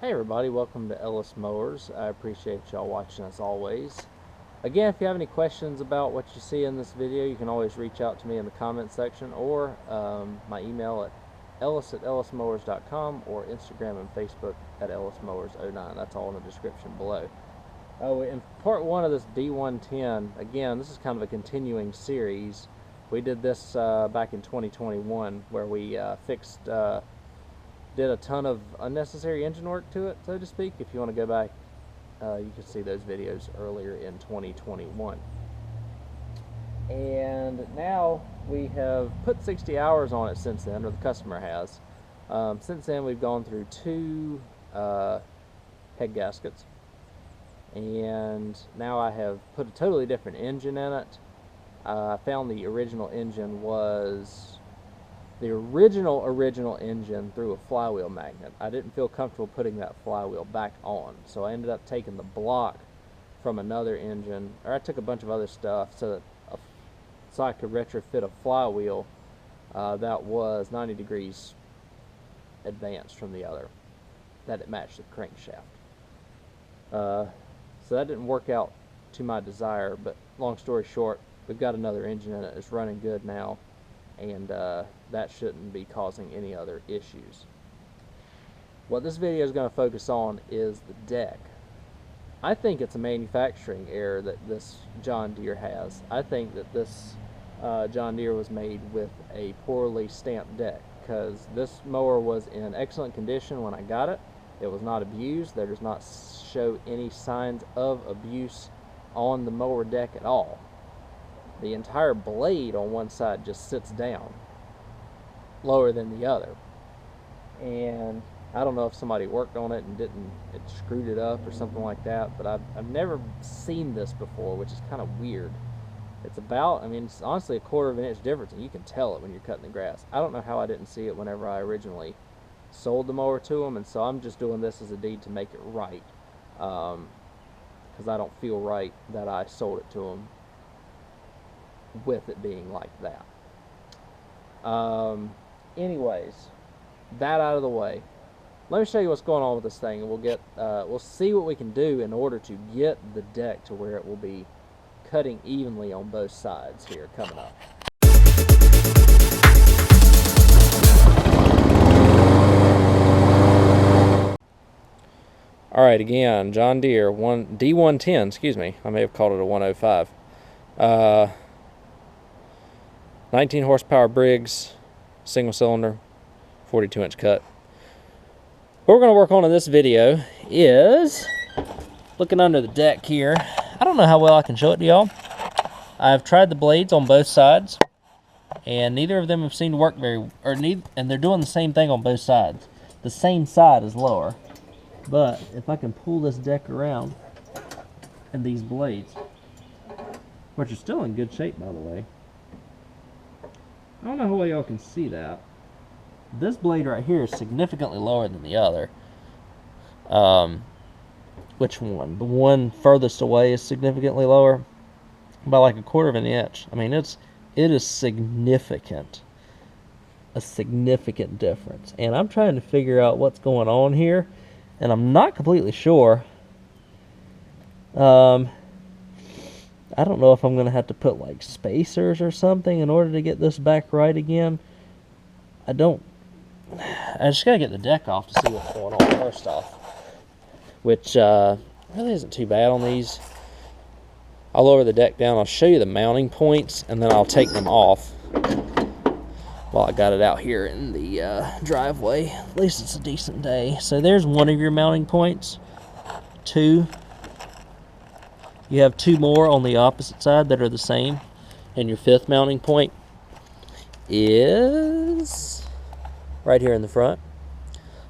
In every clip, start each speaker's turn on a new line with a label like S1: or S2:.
S1: Hey everybody, welcome to Ellis Mowers. I appreciate y'all watching as always. Again, if you have any questions about what you see in this video, you can always reach out to me in the comment section or my email at ellis@ellismowers.com or Instagram and Facebook at ellismowers09. That's all in the description below. In part one of this D110, again, this is kind of a continuing series. We did this back in 2021 where we did a ton of unnecessary engine work to it, so to speak. If you want to go back, you can see those videos earlier in 2021. And now we have put 60 hours on it since then, or the customer has. Since then, we've gone through two head gaskets, and now I have put a totally different engine in it. I found the original engine was the original engine through a flywheel magnet. I didn't feel comfortable putting that flywheel back on, so I ended up taking the block from another engine, or I took a bunch of other stuff so I could retrofit a flywheel that was 90 degrees advanced from the other, that it matched the crankshaft. So that didn't work out to my desire, but long story short, we've got another engine in it. It's running good now, and that shouldn't be causing any other issues. What this video is going to focus on is the deck. I think it's a manufacturing error that this John Deere has. I think that this John Deere was made with a poorly stamped deck, because this mower was in excellent condition when I got it. It was not abused. There does not show any signs of abuse on the mower deck at all. The entire blade on one side just sits down lower than the other, and I don't know if somebody worked on it and it screwed it up or something like that, but I've never seen this before, which is kind of weird. It's it's honestly a quarter of an inch difference, and you can tell it when you're cutting the grass. I don't know how I didn't see it whenever I originally sold the mower to them, and so I'm just doing this as a deed to make it right, because I don't feel right that I sold it to them with it being like that. Anyways, that out of the way, let me show you what's going on with this thing, and we'll see what we can do in order to get the deck to where it will be cutting evenly on both sides here coming up. Alright, again, John Deere D110, excuse me, I may have called it a 105. 19 horsepower Briggs, single cylinder, 42-inch cut. What we're going to work on in this video is looking under the deck here. I don't know how well I can show it to y'all. I've tried the blades on both sides, and neither of them have seemed to work and they're doing the same thing on both sides. The same side is lower, but if I can pull this deck around and these blades, which are still in good shape by the way, I don't know how well y'all can see that. This blade right here is significantly lower than the other. Which one? The one furthest away is significantly lower by like a quarter of an inch. I mean, it is significant. A significant difference. And I'm trying to figure out what's going on here, and I'm not completely sure. I don't know if I'm going to have to put like spacers or something in order to get this back right again. I just got to get the deck off to see what's going on first off. Which really isn't too bad on these. I'll lower the deck down. I'll show you the mounting points, and then I'll take them off while I got it out here in the driveway. At least it's a decent day. So there's one of your mounting points. Two. You have two more on the opposite side that are the same. And your fifth mounting point is right here in the front.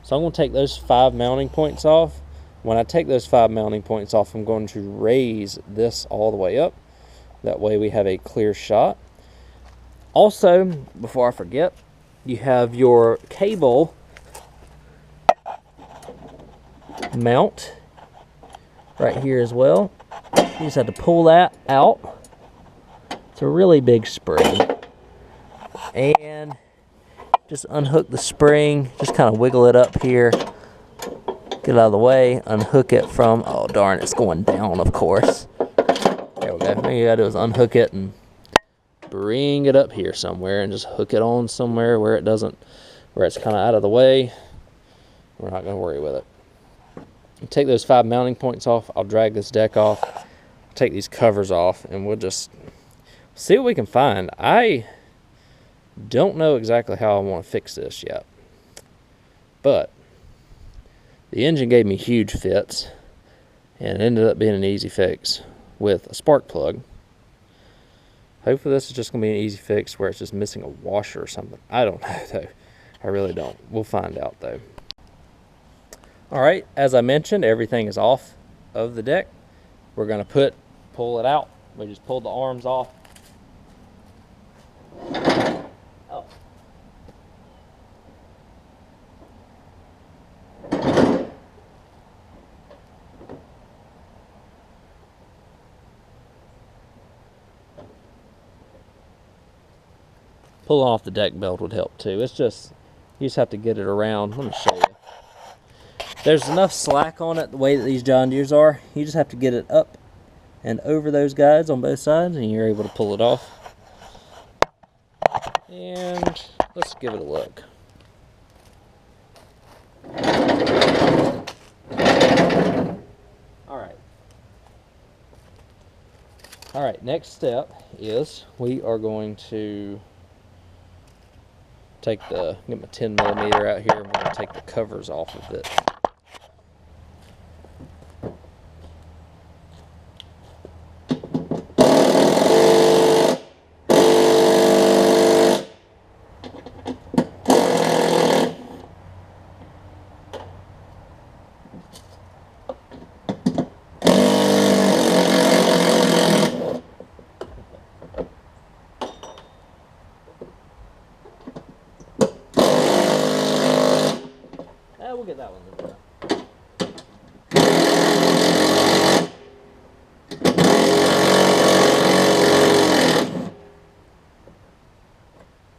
S1: So I'm going to take those 5 mounting points off. When I take those 5 mounting points off, I'm going to raise this all the way up. That way we have a clear shot. Also, before I forget, you have your cable mount right here as well. You just have to pull that out. It's a really big spring. And just unhook the spring, just kind of wiggle it up here. Get it out of the way, unhook it from, oh darn, it's going down, of course. There we go. All you gotta do is unhook it and bring it up here somewhere and just hook it on somewhere where it doesn't, where it's kind of out of the way. We're not gonna worry with it. Take those 5 mounting points off. I'll drag this deck off, take these covers off, and we'll just see what we can find. I don't know exactly how I want to fix this yet, but the engine gave me huge fits, and it ended up being an easy fix with a spark plug. Hopefully this is just going to be an easy fix where it's just missing a washer or something. I don't know though. I really don't. We'll find out though. Alright, as I mentioned, everything is off of the deck. We're going to pull it out. We just pulled the arms off. Oh. Pulling off the deck belt would help too. It's just, you just have to get it around. Let me show you. There's enough slack on it the way that these John Deeres are. You just have to get it up and over those guides on both sides and you're able to pull it off. And let's give it a look. Alright, next step is we are going to get my 10mm out here and we're going to take the covers off of it. We'll get that one in there.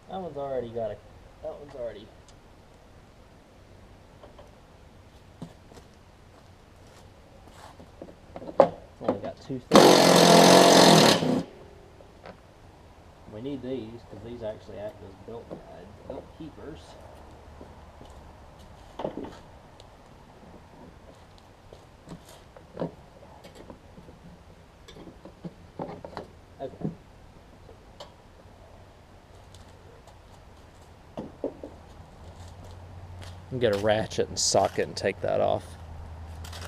S1: That one's already got only got 2 things. We need these because these actually act as belt keepers. Okay. Get a ratchet and socket and take that off.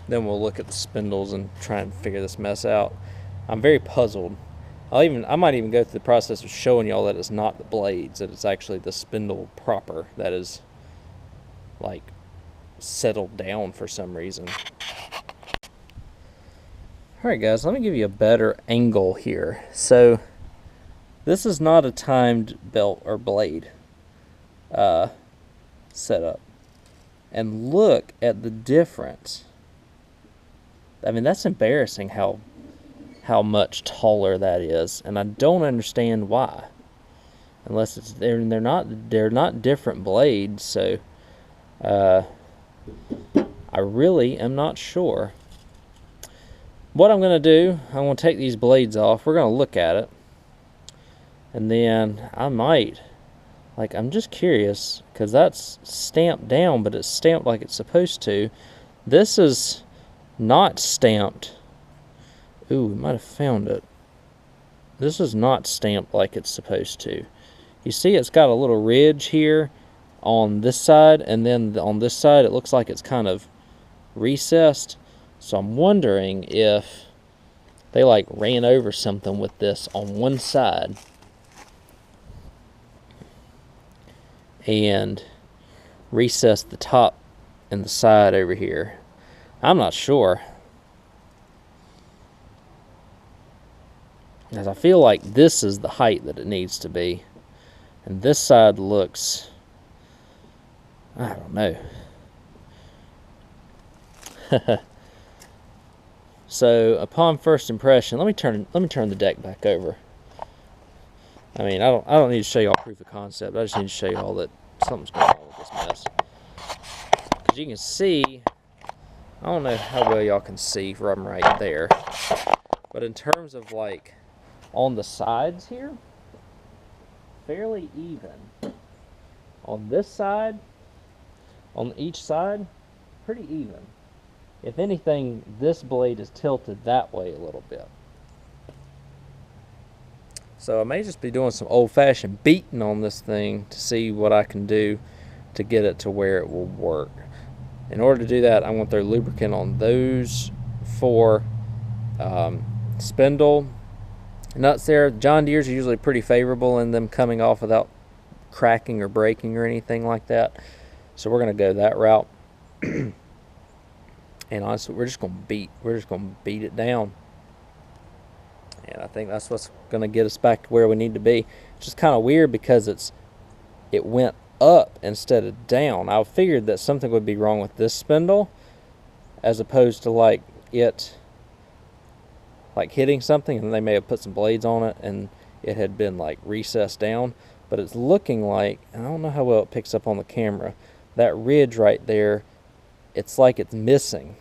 S1: Then we'll look at the spindles and try and figure this mess out. I'm very puzzled. I might even go through the process of showing y'all that it's not the blades, that it's actually the spindle proper that is like settled down for some reason. Alright guys, let me give you a better angle here. So this is not a timed belt or blade setup. And look at the difference. I mean, that's embarrassing how much taller that is, and I don't understand why. Unless it's they're not different blades, so I really am not sure. What I'm going to do, I'm going to take these blades off. We're going to look at it. And then I might, I'm just curious, because that's stamped down, but it's stamped like it's supposed to. This is not stamped. Ooh, we might have found it. This is not stamped like it's supposed to. You see it's got a little ridge here on this side, and then on this side it looks like it's kind of recessed. So I'm wondering if they ran over something with this on one side and recessed the top and the side over here. I'm not sure. Because I feel like this is the height that it needs to be. And this side looks, I don't know. So upon first impression, let me turn the deck back over. I mean, I don't need to show y'all proof of concept. I just need to show y'all that something's going on with this mess. Because you can see I don't know how well y'all can see from right there, but in terms of like on the sides here, fairly even. On this side, on each side, pretty even. If anything, this blade is tilted that way a little bit. So I may just be doing some old-fashioned beating on this thing to see what I can do to get it to where it will work. In order to do that, I'm going to throw lubricant on those 4 spindle nuts there. John Deere's are usually pretty favorable in them coming off without cracking or breaking or anything like that. So we're going to go that route. And honestly, we're just going to beat it down. And I think that's what's going to get us back to where we need to be. It's just kind of weird because it went up instead of down. I figured that something would be wrong with this spindle as opposed to like it like hitting something, and they may have put some blades on it and it had been like recessed down. But it's looking like, I don't know how well it picks up on the camera, that ridge right there, it's like it's missing.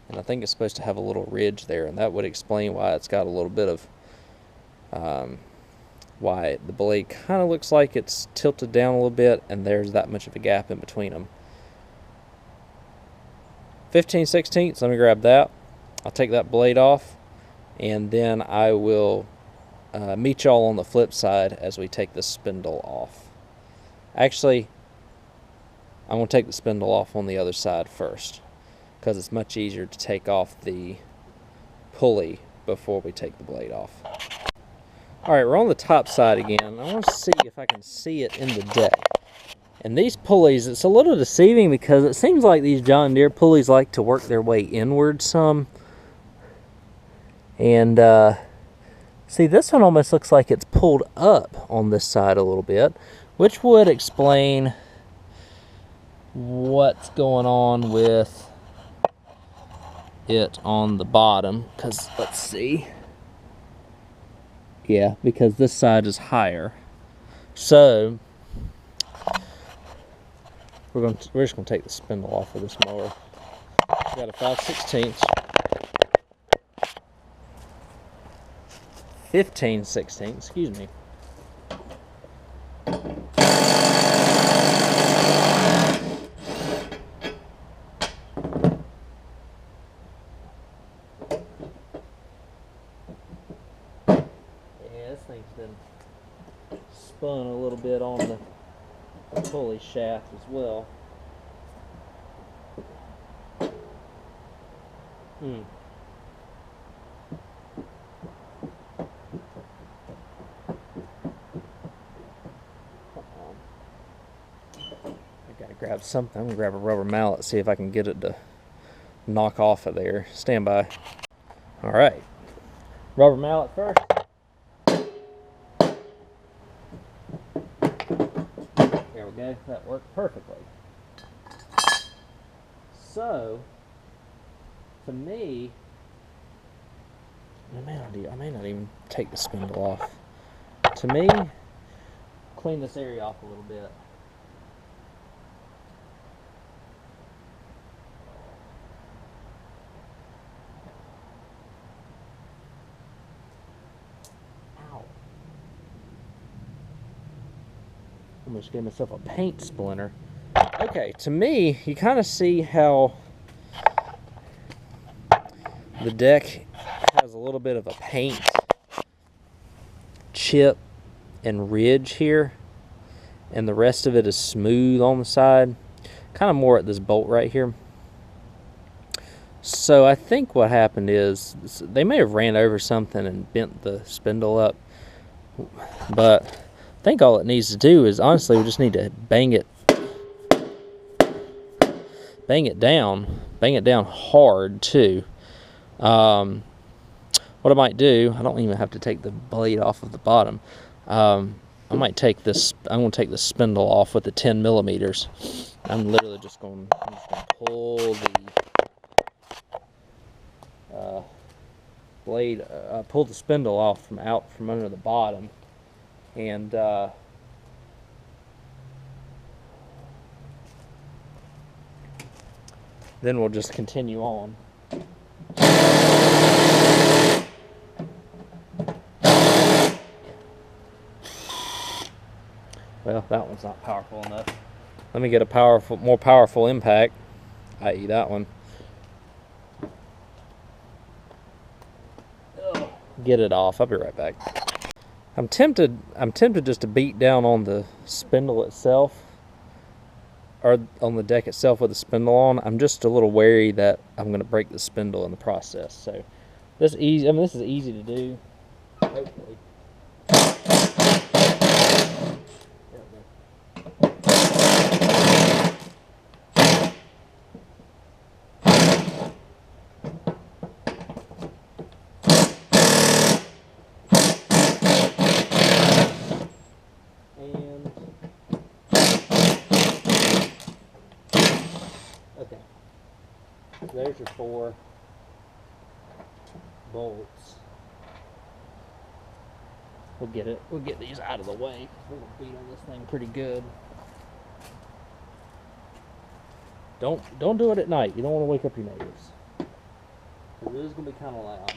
S1: And I think it's supposed to have a little ridge there, and that would explain why it's got a little bit of, why the blade kind of looks like it's tilted down a little bit, and there's that much of a gap in between them. 15/16, let me grab that. I'll take that blade off, and then I will meet y'all on the flip side as we take the spindle off. Actually, I'm going to take the spindle off on the other side first, because it's much easier to take off the pulley before we take the blade off. Alright, we're on the top side again. I want to see if I can see it in the deck. And these pulleys, it's a little deceiving because it seems like these John Deere pulleys like to work their way inward some. And see, this one almost looks like it's pulled up on this side a little bit, which would explain what's going on with it on the bottom. Because let's see, yeah, because this side is higher. So we're just gonna take the spindle off of this mower. Got a 5/16, 15/16, excuse me. This thing's been spun a little bit on the pulley shaft as well. I gotta grab something. I'm gonna grab a rubber mallet, see if I can get it to knock off of there. Stand by. Alright, rubber mallet first. There we go, that worked perfectly. So, to me, I may not even take the spindle off. To me, clean this area off a little bit. Ow. Almost gave myself a paint splinter. Okay, to me, you kind of see how the deck has a little bit of a paint chip and ridge here, and the rest of it is smooth on the side, kind of more at this bolt right here. So I think what happened is they may have ran over something and bent the spindle up, but I think all it needs to do is, honestly, we just need to bang it down hard too. What I might do, I don't even have to take the blade off of the bottom. I might take this, I'm going to take the spindle off with the 10 millimeters. I'm literally just going to pull the blade, pull the spindle off from under the bottom, and then we'll just continue on. Well, that one's not powerful enough. Let me get a more powerful impact, i.e. that one. Get it off. I'll be right back. I'm tempted just to beat down on the spindle itself, or on the deck itself with the spindle on. I'm just a little wary that I'm going to break the spindle in the process. So this is easy. I mean, this is easy to do. Hopefully. Okay, there's your 4 bolts. We'll get these out of the way. We're gonna beat on this thing pretty good. Don't do it at night. You don't want to wake up your neighbors. It is gonna be kind of loud.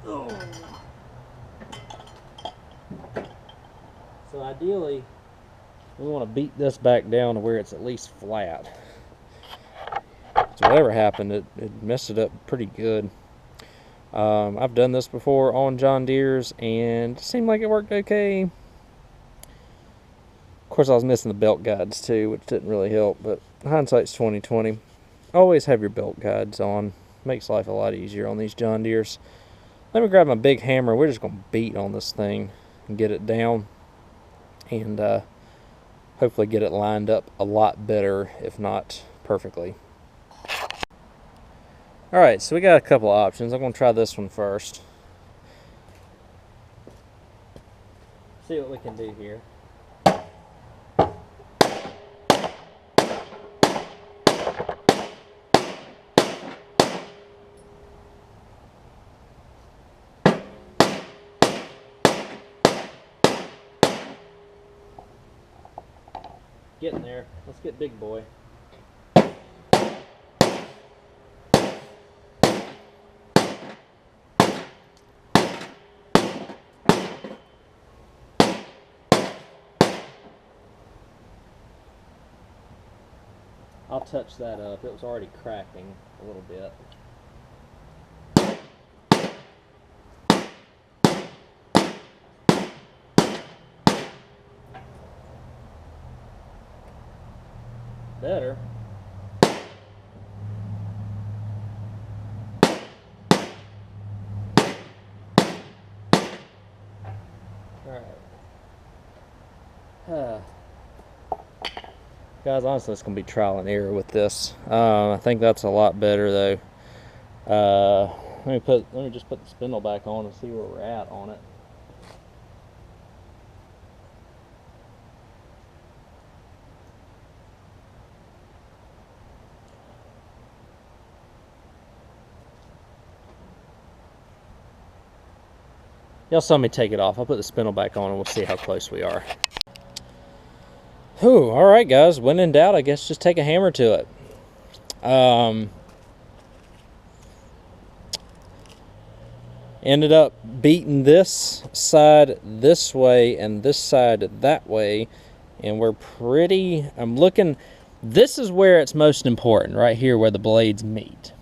S1: Oh. So ideally, we want to beat this back down to where it's at least flat. So whatever happened, it messed it up pretty good. I've done this before on John Deere's, and it seemed like it worked okay. Of course, I was missing the belt guides too, which didn't really help, but hindsight's 20/20. Always have your belt guides on. Makes life a lot easier on these John Deere's. Let me grab my big hammer. We're just going to beat on this thing and get it down, and hopefully get it lined up a lot better, if not perfectly. Alright, so we got a couple of options. I'm going to try this one first. See what we can do here. Getting there. Let's get big boy. I'll touch that up. It was already cracking a little bit. Better. Alright. Guys, honestly, it's going to be trial and error with this. I think that's a lot better, though. Let me just put the spindle back on and see where we're at on it. Y'all saw me take it off. I'll put the spindle back on and we'll see how close we are. Whew, alright guys, when in doubt, I guess just take a hammer to it. Ended up beating this side this way and this side that way, and we're pretty, I'm looking, this is where it's most important, right here where the blades meet.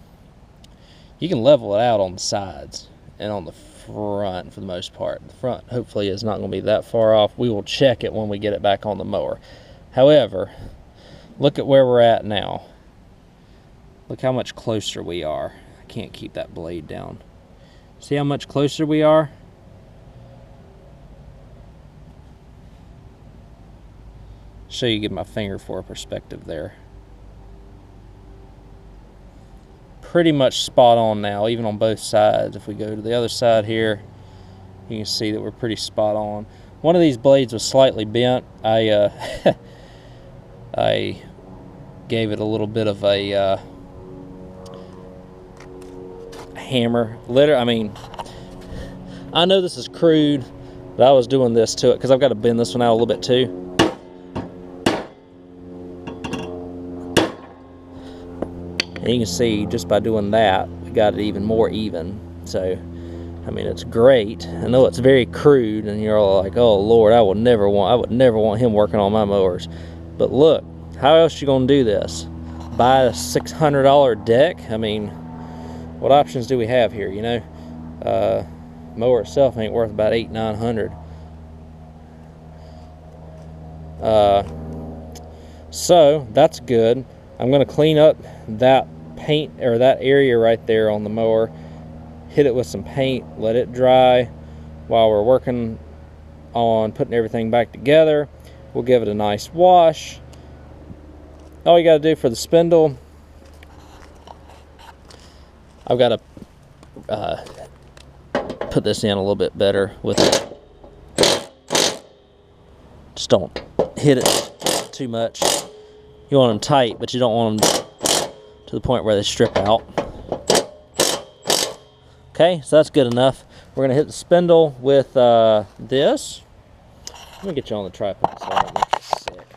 S1: You can level it out on the sides and on the front for the most part. The front hopefully is not going to be that far off. We will check it when we get it back on the mower. However, look at where we're at now. Look how much closer we are. I can't keep that blade down. See how much closer we are? Show you, give my finger for a perspective there. Pretty much spot on now, even on both sides. If we go to the other side here, you can see that we're pretty spot on. One of these blades was slightly bent. I gave it a little bit of a hammer. I mean, I know this is crude, but I was doing this to it because I've got to bend this one out a little bit too. And you can see just by doing that, we got it even more even. So, I mean, it's great. I know it's very crude, and you're all like, "Oh Lord, I would never want him working on my mowers." But look, how else you gonna do this? Buy a $600 deck? I mean, what options do we have here? You know, mower itself ain't worth about $800–900. So that's good. I'm gonna clean up that paint, or that area right there on the mower, hit it with some paint, let it dry while we're working on putting everything back together. We'll give it a nice wash. All you got to do for the spindle, I've got to put this in a little bit better with it. Just don't hit it too much. You want them tight, but you don't want them to the point where they strip out. Okay, so that's good enough. We're going to hit the spindle with this. Let me get you on the tripod so I don't make you sick.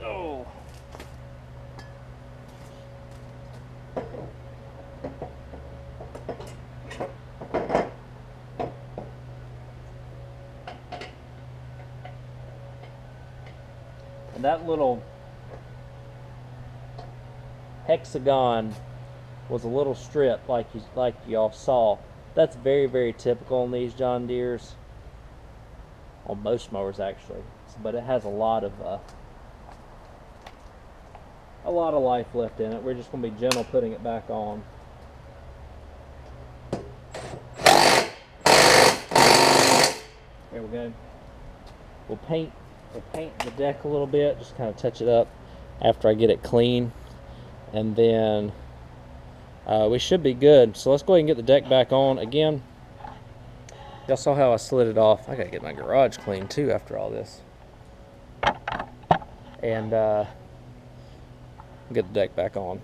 S1: Oh. And that little hexagon was a little strip like y'all saw. That's very, very typical on these John Deeres, on most mowers actually, but it has a lot of life left in it. We're just going to be gentle putting it back on. There we go. We'll paint the deck a little bit, just kind of touch it up after I get it clean, and then we should be good. So let's go ahead and get the deck back on again. Y'all saw how I slid it off. I gotta get my garage clean too after all this. And get the deck back on.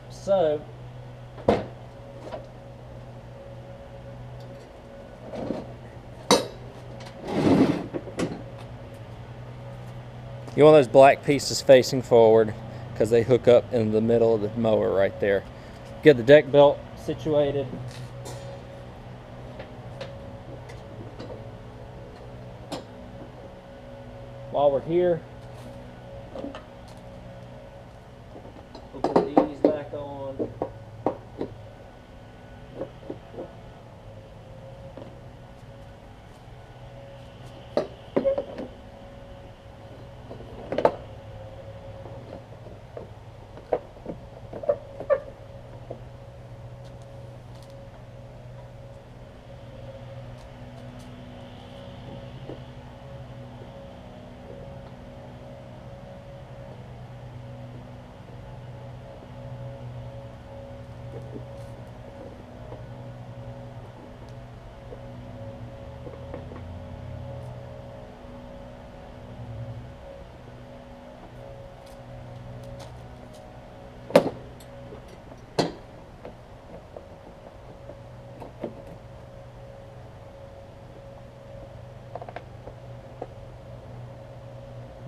S1: So you want those black pieces facing forward because they hook up in the middle of the mower right there. Get the deck belt situated. While we're here, we'll put these back on.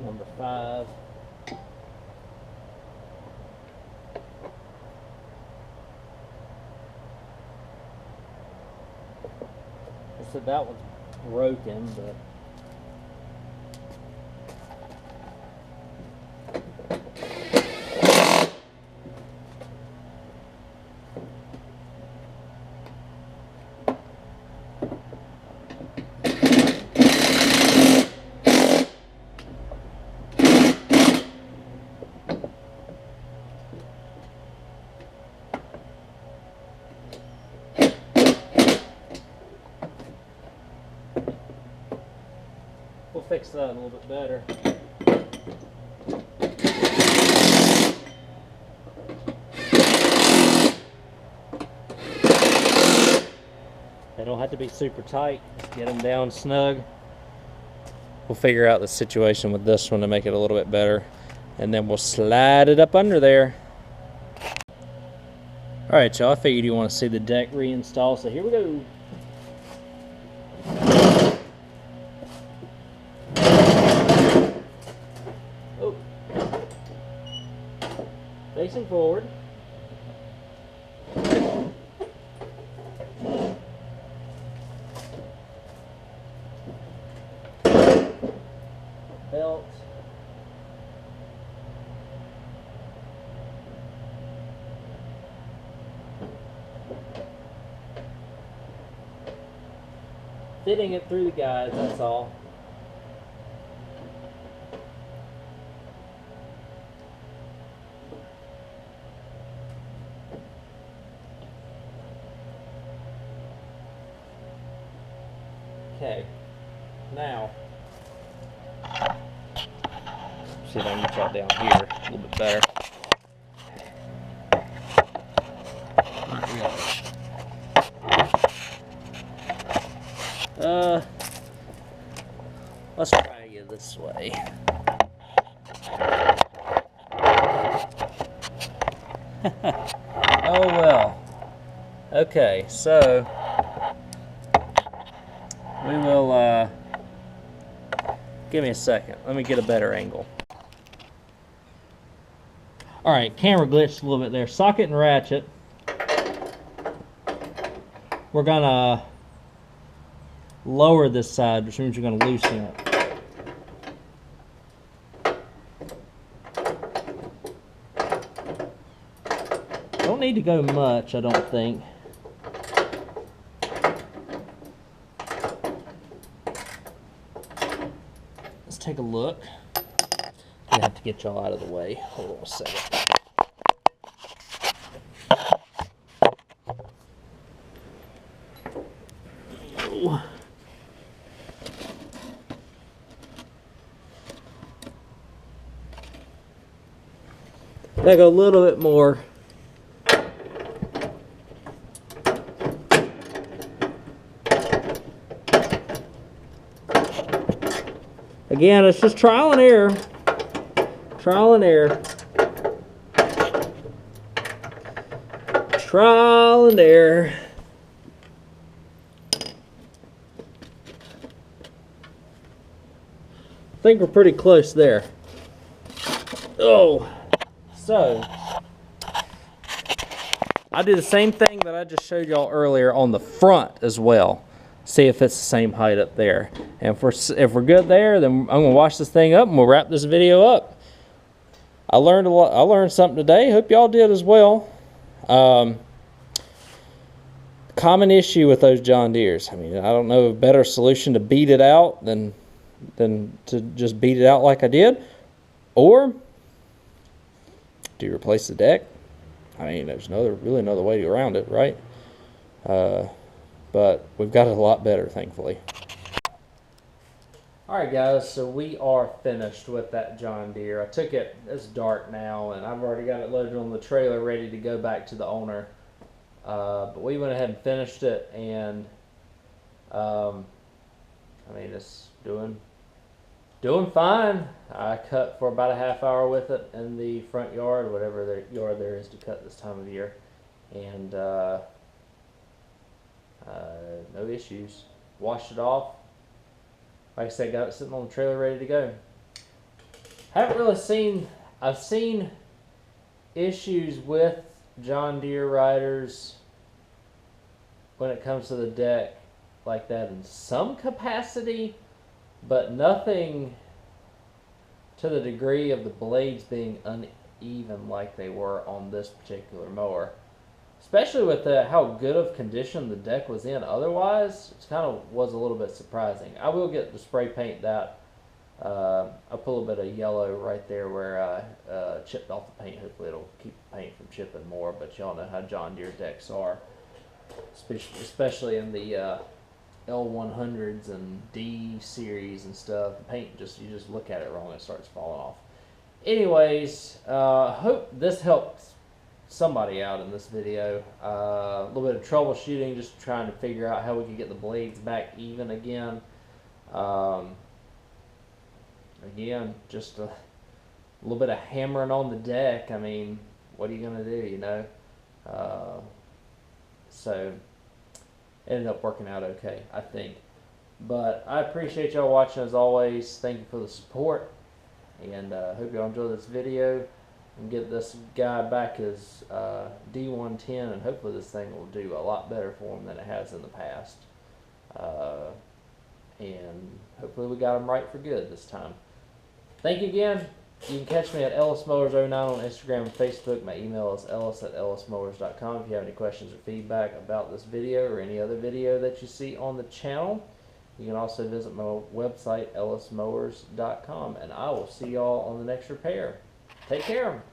S1: Number 5. I said that one's broken, but we'll fix that a little bit better. They don't have to be super tight. Just get them down snug. We'll figure out the situation with this one to make it a little bit better, and then we'll slide it up under there. Alright, y'all, I figured you want to see the deck reinstall, so here we go. Oh. Facing forward. Belt. Fitting it through the guides, that's all. Okay, now, see if I can get y'all down here a little bit better. Let's try you this way. Oh well. Okay, so we will, give me a second. Let me get a better angle. Alright, camera glitched a little bit there. Socket and ratchet. We're gonna lower this side, which means you're gonna loosen it. Don't need to go much, I don't think. Let's take a look. I have to get y'all out of the way. Hold on a second. Oh. I go a little bit more. Again, it's just trial and error. Trial and error. Trial and error. I think we're pretty close there. Oh. So, I do the same thing that I just showed y'all earlier on the front as well. See if it's the same height up there. And if we're good there, then I'm gonna wash this thing up and we'll wrap this video up. I learned a lot. I learned something today. Hope y'all did as well. Common issue with those John Deeres. I mean, I don't know a better solution to beat it out than to just beat it out like I did. Or do you replace the deck? I mean, there's really no other way around it, right? But we've got it a lot better, thankfully. Alright guys, so we are finished with that John Deere. I took it, it's dark now, and I've already got it loaded on the trailer ready to go back to the owner. But we went ahead and finished it, and I mean, it's doing fine. I cut for about a half hour with it in the front yard, whatever yard there is to cut this time of year, and no issues. Washed it off. Like I said, got it sitting on the trailer ready to go. Haven't really seen, I've seen issues with John Deere riders when it comes to the deck like that in some capacity, but nothing to the degree of the blades being uneven like they were on this particular mower. Especially with how good of condition the deck was in otherwise, it kind of was a little bit surprising. I will get the spray paint that. I'll put a little bit of yellow right there where I chipped off the paint. Hopefully it'll keep the paint from chipping more, but y'all know how John Deere decks are. Especially in the L100s and D series and stuff. The paint, you just look at it wrong and it starts falling off. Anyways, hope this helped somebody out in this video. A little bit of troubleshooting, just trying to figure out how we can get the blades back even again. Again, just a little bit of hammering on the deck. I mean, what are you gonna do, you know? So it ended up working out okay, I think. But I appreciate y'all watching as always. Thank you for the support, and hope y'all enjoy this video and get this guy back his D110, and hopefully this thing will do a lot better for him than it has in the past. And hopefully we got him right for good this time. Thank you again. You can catch me at Ellis Mowers 09 on Instagram and Facebook. My email is ellis@ellismowers.com. If you have any questions or feedback about this video or any other video that you see on the channel, you can also visit my website, ellismowers.com. And I will see y'all on the next repair. Take care.